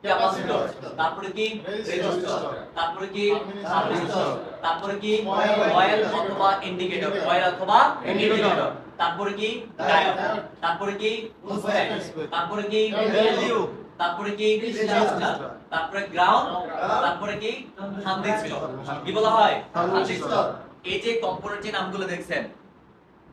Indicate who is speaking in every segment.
Speaker 1: Capacitor, তারপরে কি resistor, তারপরে কি থার্মিস্টর, তারপরে কি কয়েল অথবা ইন্ডিকেটর, কয়েল অথবা ইন্ডিকেটর, তারপরে কি ডায়োড, তারপরে কি মোসফেট, তারপরে কি এলডিও, তারপরে কি রেজিস্টর, তারপরে গ্রাউন্ড, তারপরে কি থার্মিস্টর। কি বলা হয়? থার্মিস্টর। এই যে কম্পোনেন্টের নামগুলো দেখছেন,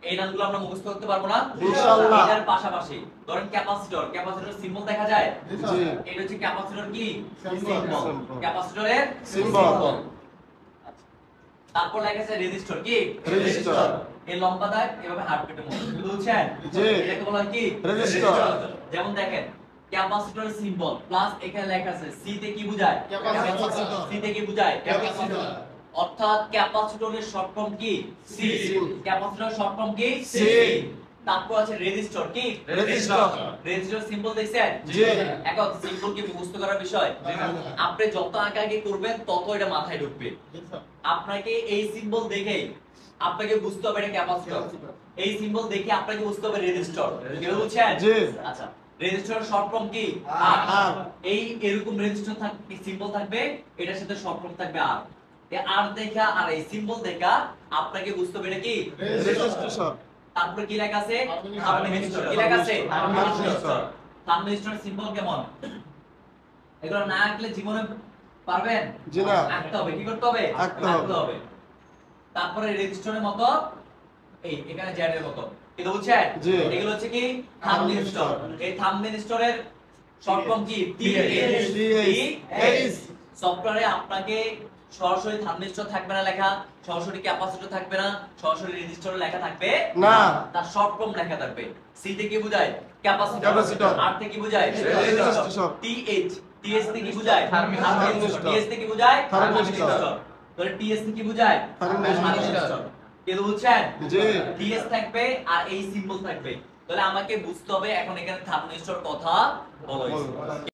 Speaker 1: এই নামগুলো আমরা মুখস্থ করতে পারবো না ইনশাআল্লাহ। এটার পাশাপাশি ধরেন ক্যাপাসিটর, ক্যাপাসিটর সিম্বল দেখা যায়, জি। এটা হচ্ছে ক্যাপাসিটর কি সিম্বল, ক্যাপাসিটরের সিম্বল। তারপর লেখা আছে রেজিস্টর, কি রেজিস্টর। এই লম্বা দাগ এভাবে হাত কেটে মুখ বুঝছেন, জি। এটাকে বলা হয় কি রেজিস্টর। যেমন দেখেন ক্যাপাসিটর সিম্বল প্লাস এখানে লেখা আছে সি তে কি বোঝায়? ক্যাপাসিটর। সি তে কি বোঝায়? ক্যাপাসিটর। অর্থাৎ ক্যাপাসিটরের শর্ট ফর্ম কি সি, ক্যাপাসিটরের শর্ট ফর্ম কি সি। তারপর আছে রেজিস্টর, কি রেজিস্টর। রেজিস্টর সিম্বল দেখছেন, জি। এখন সিম্বল কি মুখস্থ করার বিষয়, আপনি যত আগে করবেন তত এটা মাথায় ঢুকবে। আপনাকে এই সিম্বল দেখেই আপনাকে বুঝতে হবে এটা ক্যাপাসিটর, এই সিম্বল দেখে আপনাকে বুঝতে হবে রেজিস্টর। কি বুঝছেন, জি। আচ্ছা, রেজিস্টরের শর্ট ফর্ম কি আর। এই এরকম রেজিস্টর থাকবে, সিম্বল থাকবে, এটার সাথে শর্ট ফর্ম থাকবে আর। আর দেখা আর এই সিম্বল দেখা আপনাকে বুঝতে হবে এটা কি রেজিস্টর। তারপরে কি লেখা আছে? থার্মিস্টর। কি লেখা আছে? থার্মিস্টর। থার্মিস্টর সিম্বল কেমন? এগুলো না আঁকলে জীবনে পারবেন? জি না, আঁকতে হবে। কি করতে হবে? আঁকতে হবে। তারপরে রেজিস্টরের মতো এই এখানে জেড এর মতো, কিন্তু বুঝছেন, এগুলো হচ্ছে কি থার্মিস্টর। এই থার্মিস্টরের শর্ট ফর্ম কি টিএইচ। সফটওয়্যারে আপনাকে সরাসরি থার্মিস্টর থাকবে না লেখা, সরাসরি ক্যাপাসিটর থাকবে না, সরাসরি রেজিস্টর লেখা থাকবে না, তার শর্ট ফর্ম লেখা থাকবে। সি তে কি বোঝায়? ক্যাপাসিটর। আর তে কি বোঝায়? রেজিস্টর। টিএইচ, টিএস তে কি বোঝায়? থার্মিস্টর। টিএস তে কি বোঝায়? থার্মিস্টর। তাহলে টিএস তে কি বোঝায়? থার্মিস্টর। কি বুঝছেন, জি। টিএস থাকবে আর এই সিম্বল থাকবে, তাহলে আমাকে বুঝতে হবে এখন এখানে থার্মিস্টর কথা বলা হয়েছে।